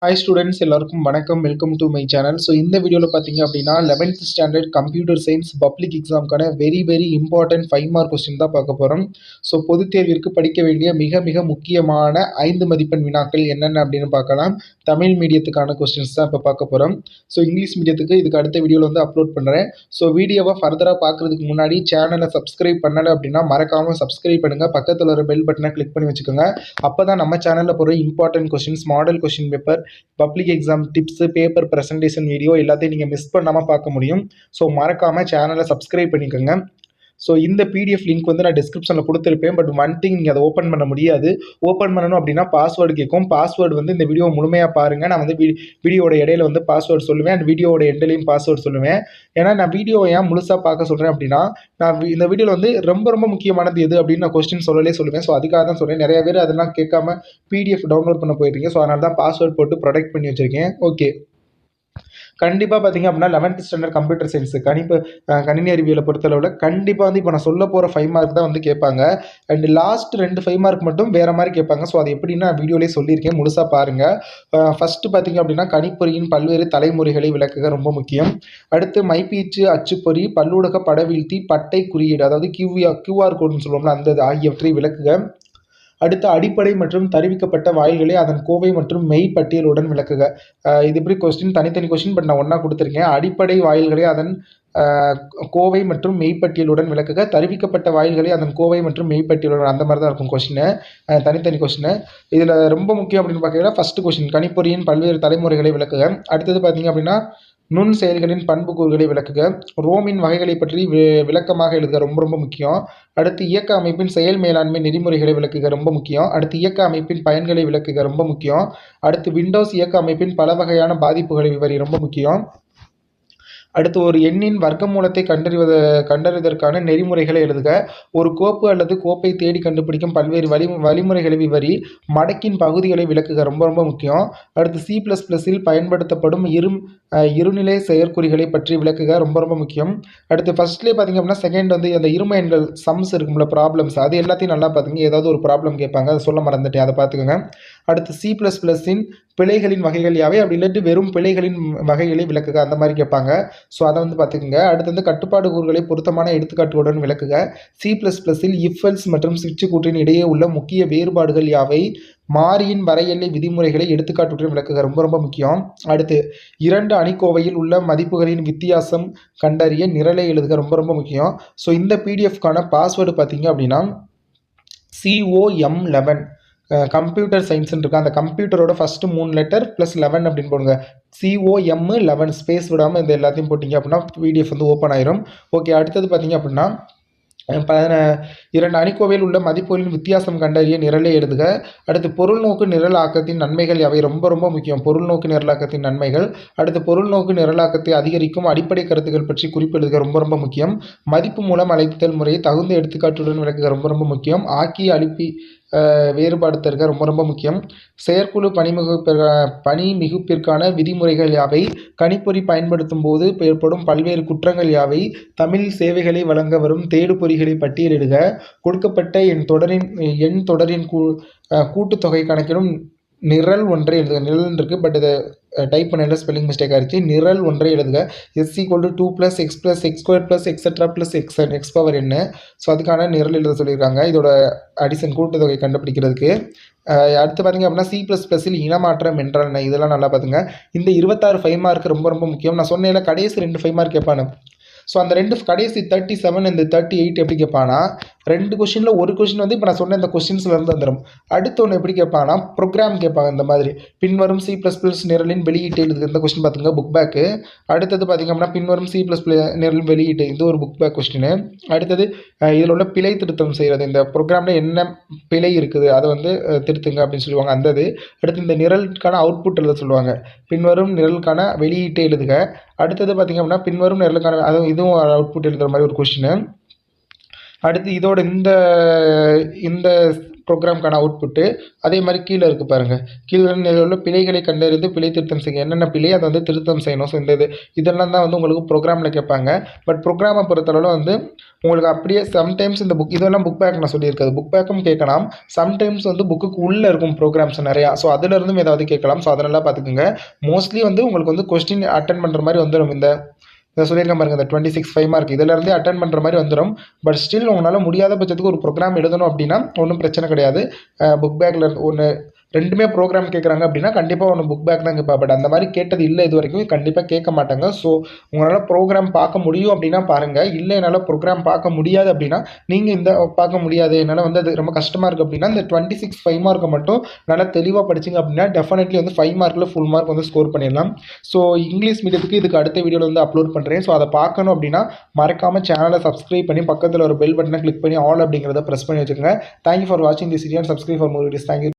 Hi students எல்லாருக்கும் வணக்கம். Welcome to my channel. So இந்த வீடியோவில் பார்த்தீங்க அப்படின்னா 11th standard computer science public எக்ஸாமுக்கான வெரி இம்பார்ட்டன்ட் 5 மார்க் கொஸ்டின் தான் பார்க்க போகிறோம். ஸோ பொதுத் தேர்விற்கு படிக்க வேண்டிய மிக முக்கியமான 5 மதிப்பெண் வினாக்கள் என்னென்ன அப்படின்னு பார்க்கலாம். தமிழ் மீடியத்துக்கான கொஸ்டின்ஸ் தான் இப்போ பார்க்க போகிறோம். ஸோ இங்கிலீஷ் மீடியத்துக்கு இதுக்கு அடுத்த வீடியோவில் வந்து அப்லோட் பண்ணுறேன். ஸோ வீடியோவை ஃபர்தராக பார்க்குறதுக்கு முன்னாடி சேனலை சப்ஸ்கிரைப் பண்ணலை அப்படின்னா மறக்காமல் சப்ஸ்கிரைப் பண்ணுங்கள். பக்கத்தில் ஒரு பெல் பட்டனை கிளிக் பண்ணி வச்சுக்கோங்க. அப்போ தான் நம்ம சேனலில் போகிற important questions, model question paper, public exam tips, paper presentation video எல்லாத்தையும் நீங்கள் மிஸ் பண்ணாமல் பார்க்க முடியும். ஸோ மறக்காமல் சேனலை சப்ஸ்கிரைப் பண்ணிக்கோங்க. ஸோ இந்த பிடிஎஃப் லிங்க் வந்து நான் டிஸ்கிரிப்ஷனில் கொடுத்துருப்பேன். பட் ஒன் திங், நீங்கள் அதை ஓப்பன் பண்ண முடியாது. ஓப்பன் பண்ணணும் அப்படின்னா பாஸ்வேர்டு கேட்கும். பாஸ்வேர்டு வந்து இந்த வீடியோ முழுமையாக பாருங்கள். நான் வந்து வீடியோட இடையில வந்து பாஸ்வேர்டு சொல்லுவேன், அண்ட் வீடியோட எண்ட்லையும் பாஸ்வேர்டு சொல்லுவேன். ஏன்னா நான் வீடியோ ஏன் முழுசாக பார்க்க சொல்கிறேன் அப்படின்னா, நான் இந்த வீடியோவில் வந்து ரொம்ப முக்கியமானது எது அப்படின்னு நான் கொஸ்டின் சொல்லுவேன். ஸோ அதுக்காக தான் சொல்கிறேன். நிறைய பேர் அதெல்லாம் கேட்காம பிடிஎஃப் டவுன்லோட் பண்ண போயிருக்கீங்க. ஸோ அதனால தான் பாஸ்வேர்டு போட்டு ப்ரொடெக்ட் பண்ணி வச்சுருக்கேன். ஓகே, கண்டிப்பாக பார்த்தீங்க அப்படின்னா 11th ஸ்டாண்டர்ட் கம்ப்யூட்டர் சயின்ஸ் கணினி அறிவியலை பொறுத்தளவில் கண்டிப்பாக வந்து இப்போ நான் சொல்ல போகிற 5 மார்க் தான் வந்து கேட்பாங்க. அண்ட் லாஸ்ட் 2 5 மார்க் மட்டும் வேறு மாதிரி கேட்பாங்க. ஸோ அது எப்படின்னு நான் வீடியோலேயே சொல்லியிருக்கேன், முழுசாக பாருங்கள். ஃபஸ்ட்டு பார்த்தீங்க அப்படின்னா கணிப்பொறியின் பல்வேறு தலைமுறைகளை விளக்குக ரொம்ப முக்கியம். அடுத்து மைப்பீச்சு, அச்சுப்பொறி, பல்லூடக படவீழ்த்தி, பட்டை குறியீடு, அதாவது கியூஆர் கோடுன்னு சொல்லுவோம்ல அந்த ஆகியவற்றை விளக்குக. அடுத்து அடிப்படை மற்றும் தருவிக்கப்பட்ட வாயில்களை அதன் கோவை மற்றும் மெய் பட்டியலுடன் விளக்குக. இது எப்படி கொஸ்டின், தனித்தனி கொஸ்டின், பட் நான் ஒன்றா கொடுத்துருக்கேன். அடிப்படை வாயில்களை அதன் கோவை மற்றும் மெய்ப்பட்டியலுடன் விளக்குக. தருவிக்கப்பட்ட வாயில்களை அதன் கோவை மற்றும் மெய்ப்பட்டியலுடன், அந்த மாதிரி தான் இருக்கும் கொஸ்டின், தனித்தனி கொஸ்டின். இதில் ரொம்ப முக்கியம் அப்படின்னு பார்த்தீங்கன்னா ஃபஸ்ட்டு கொஸ்டின் கணிப்பொறியின் பல்வேறு தலைமுறைகளை விளக்குக. அடுத்தது பார்த்தீங்க அப்படின்னா நுண் செயல்களின் பண்புக்கூறுகளை விளக்குக. ரோமின் வகைகளை பற்றி விளக்கமாக எழுதுக, ரொம்ப முக்கியம். அடுத்து இயக்க அமைப்பின் செயல் மேலாண்மை நெறிமுறைகளை விளக்குக, ரொம்ப முக்கியம். அடுத்து இயக்க அமைப்பின் பயன்களை விளக்குக, ரொம்ப முக்கியம். அடுத்து விண்டோஸ் இயக்க அமைப்பின் பல வகையான பாதிப்புகளை விவரி, ரொம்ப முக்கியம். அடுத்து ஒரு எண்ணின் வர்க்கமூலத்தை கண்டறிவதற்கான நெறிமுறைகளை எழுதுக. ஒரு கோப்பு அல்லது கோப்பை தேடி கண்டுபிடிக்கும் பல்வேறு வழிமுறைகளை விவரி. மடக்கின் பகுதிகளை விளக்குக, ரொம்ப முக்கியம். அடுத்து C++இல் பயன்படுத்தப்படும் இருநிலை செயற்குறிகளை பற்றி விளக்குக, ரொம்ப முக்கியம். அடுத்து ஃபர்ஸ்ட்லேயே பார்த்தீங்க அப்படின்னா செகண்ட் வந்து அந்த இரும எண்கள் சம்ஸ் இருக்கும்ல, ப்ராப்ளம்ஸ், அது எல்லாத்தையும் நல்லா பார்த்துங்க. ஏதாவது ஒரு ப்ராப்ளம் கேட்பாங்க, அதை சொல்ல மறந்துட்டேன், அதை பார்த்துக்கோங்க. அடுத்து C++இன் பிழைகளின் வகைகள் யாவை, அப்படி இல்லாட்டி வெறும் பிழைகளின் வகைகளை விளக்குக, அந்த மாதிரி கேட்பாங்க. ஸோ அதை வந்து பார்த்துக்குங்க. அடுத்து வந்து கட்டுப்பாடு கூறுகளை பொருத்தமான எடுத்துக்காட்டுடன் விளக்குக. C++இல் இஃப் எல்ஸ் மற்றும் சுவிட்ச் கூற்றின் இடையே உள்ள முக்கிய வேறுபாடுகள் யாவை, மாறியின் வரையெல்லை விதிமுறைகளை எடுத்துக்காட்டுடன் விளக்குக, ரொம்ப முக்கியம். அடுத்து 2 அணிக்கோவையில் உள்ள மதிப்புகளின் வித்தியாசம் கண்டறிய நிரலை எழுதுக, ரொம்ப முக்கியம். ஸோ இந்த பிடிஎஃப்கான பாஸ்வேர்டு பார்த்தீங்க அப்படின்னா COM11 கம்ப்யூட்டர் சயின்ஸ்ன்னு இருக்கா, அந்த கம்ப்யூட்டரோட ஃபஸ்ட்டு 3 லெட்டர் ப்ளஸ் 11 அப்படின்னு போடுங்க. COM11 ஸ்பேஸ் விடாமல் இந்த எல்லாத்தையும் போட்டிங்க அப்படின்னா பிடிஎஃப் வந்து ஓப்பன் ஆயிரும். ஓகே, அடுத்தது பார்த்தீங்க அப்படின்னா 2 அணிக்கோவையில் உள்ள மதிப்புகளின் வித்தியாசம் கண்டறிய நிரலை எழுதுக. அடுத்து பொருள்நோக்கு நிரலாக்கத்தின் நன்மைகள் யாவை, ரொம்ப முக்கியம். பொருள்நோக்கு நிரலாக்கத்தின் நன்மைகள். அடுத்து பொருள்நோக்கு நிரலாக்கத்தை அதிகரிக்கும் அடிப்படை கருத்துக்கள் பற்றி குறிப்பு எழுதுக, ரொம்ப முக்கியம். மதிப்பு மூலம் அழைத்தல் முறையை தகுந்த எடுத்துக்காட்டுடன் விளக்குக, ரொம்ப முக்கியம். ஆக்கி அழுப்பி வேறுபாடு தருக, ரொம்ப முக்கியம். செயற்குழு பணி மிகுப்பிற்கான விதிமுறைகள் யாவை, கணிப்பொறி பயன்படுத்தும் போது ஏற்படும் பல்வேறு குற்றங்கள் யாவை, தமிழ் சேவைகளை வழங்க வரும் தேடுபொறிகளை பட்டியலிடுக. கொடுக்கப்பட்ட எண் தொடரின் கூட்டுத்தொகை கணக்கிடும் நிரல் ஒன்றை எழுதுக. நிரல் இருக்குது, பட் இதை டைப் பண்ண ஸ்பெல்லிங் மிஸ்டேக் ஆகிடுச்சு. நிரல் ஒன்றை எழுதுக. S=2 + x + x² + etc + x power n. So அதுக்கான நிரல் எழுத சொல்லியிருக்காங்க, இதோட அடிஷன் கூட்டுத்தொகை கண்டுபிடிக்கிறதுக்கு. அடுத்து பார்த்தீங்க அப்படின்னா C++இல் இனமாற்றம் என்றால் என்ன, இதெல்லாம் நல்லா பார்த்துங்க. இந்த 26 5 மார்க் ரொம்ப முக்கியம். நான் சொன்னேன்ல கடைசி 2 5 மார்க் கேட்பானு. ஸோ அந்த கடைசி 37 இந்த 38 எப்படி கேட்பானா, 2 கொஸ்டினில் ஒரு கொஸ்டின் வந்து இப்போ நான் சொன்ன இந்த கொஸ்டின்ஸ்லேருந்து வந்துடும். அடுத்து ஒன்று எப்படி கேட்பானா, ப்ரோக்ராம் கேட்பாங்க. இந்த மாதிரி பின்வரும் C++ நிரலின் வெளியீட்டு எழுதுக்கு, இந்த கொஸ்டின் பார்த்துங்க, புக் பேக்கு. அடுத்தது பார்த்திங்க அப்படின்னா பின்வரும் C++ நிரலின் வெளியீட்டு, இது ஒரு புக் பேக் கொஸ்டின். அடுத்தது இதில் உள்ள பிழை திருத்தம் செய்கிறது, இந்த ப்ரோக்ராமில் என்ன பிழை இருக்குது அதை வந்து திருத்துங்க அப்படின்னு சொல்லுவாங்க, அந்த இது. அடுத்து இந்த நிரலுக்கான அவுட்புட் எழுத சொல்லுவாங்க, பின்வரும் நிரலுக்கான வெளியீட்டை எழுதுக. அடுத்தது பார்த்திங்க அப்படின்னா பின்வரும் நிரலுக்கான, அதுவும் இதுவும் அவுட்புட் எழுதுகிற மாதிரி ஒரு கொஸ்டின். அடுத்து இதோட இந்த ப்ரோக்ராம்க்கான அவுட்புட்டு. அதே மாதிரி கீழே இருக்குது பாருங்கள், கீழே உள்ள பிழைகளை கண்டறிந்து பிழை திருத்தம் செய்ய என்னென்ன பிழை அதை வந்து திருத்தம் செய்யணும். ஸோ இதெல்லாம் தான் வந்து உங்களுக்கு ப்ரோக்ராமில் கேட்பாங்க. பட் ப்ரோக்ராமை பொறுத்தளவில் வந்து உங்களுக்கு அப்படியே சம்டைம்ஸ் இந்த இதெல்லாம் புக் பேக் நான் சொல்லியிருக்காது, புக் பேக்கும் கேட்கலாம். சம்டைம்ஸ் வந்து புக்குக்கு உள்ளே இருக்கும் ப்ரோக்ராம்ஸ் நிறையா. ஸோ அதிலிருந்தும் ஏதாவது கேட்கலாம். ஸோ அதெல்லாம் பார்த்துக்குங்க. மோஸ்ட்லி வந்து உங்களுக்கு வந்து கொஸ்டின் அட்டன் பண்ணுற மாதிரி வந்துடும். இதை சொல்லியிருக்கேன் பாருங்கள், இந்த 26 5 மார்க் இதிலேருந்தே அட்டன் பண்ணுற மாதிரி வந்துடும். பட் ஸ்டில் உங்களால் முடியாத பட்சத்துக்கு ஒரு ப்ரோக்ராம் எழுதணும் அப்படின்னா ஒன்றும் பிரச்சனை கிடையாது. புக் பேக்கில் ஒன்று ரெண்டுமே ப்ரோக்ராம் கேட்குறாங்க அப்படின்னா கண்டிப்பாக ஒன்று புக் பேக் தான் கேட்பா. பட் அந்த மாதிரி கேட்டது இல்லை இது வரைக்கும், கண்டிப்பாக கேட்க மாட்டாங்க. ஸோ உங்களால் ப்ரோக்ராம் பார்க்க முடியும் அப்படின்னா பாருங்கள். இல்லை என்னால் ப்ரோக்ராம் பார்க்க முடியாது அப்படின்னா நீங்கள் இந்த பார்க்க முடியாது, என்னால் வந்து அது ரொம்ப கஷ்டமாக இருக்குது அப்படின்னா இந்த 26 5 மார்க்கை மட்டும் நல்லா தெளிவாக படிச்சிங்க அப்படின்னா டெஃபினெட்லி வந்து 5 மார்க்கில் ஃபுல் மார்க் வந்து ஸ்கோர் பண்ணிடலாம். ஸோ இங்கிலீஷ் மீடியத்துக்கு இதுக்கு அடுத்த வீடியோவில் வந்து அப்லோட் பண்ணுறேன். ஸோ அதை பார்க்கணும் அப்படின்னா மறக்காமல் சேனலை சப்ஸ்கிரைப் பண்ணி பக்கத்தில் ஒரு பெல் பட்டனை கிளிக் பண்ணி ஆல் அப்படிங்கிறத ப்ரெஸ் பண்ணி வச்சுக்கோங்க. தேங்க்யூ ஃபார் வாட்சிங் this video and subscribe for more videos. Thank you.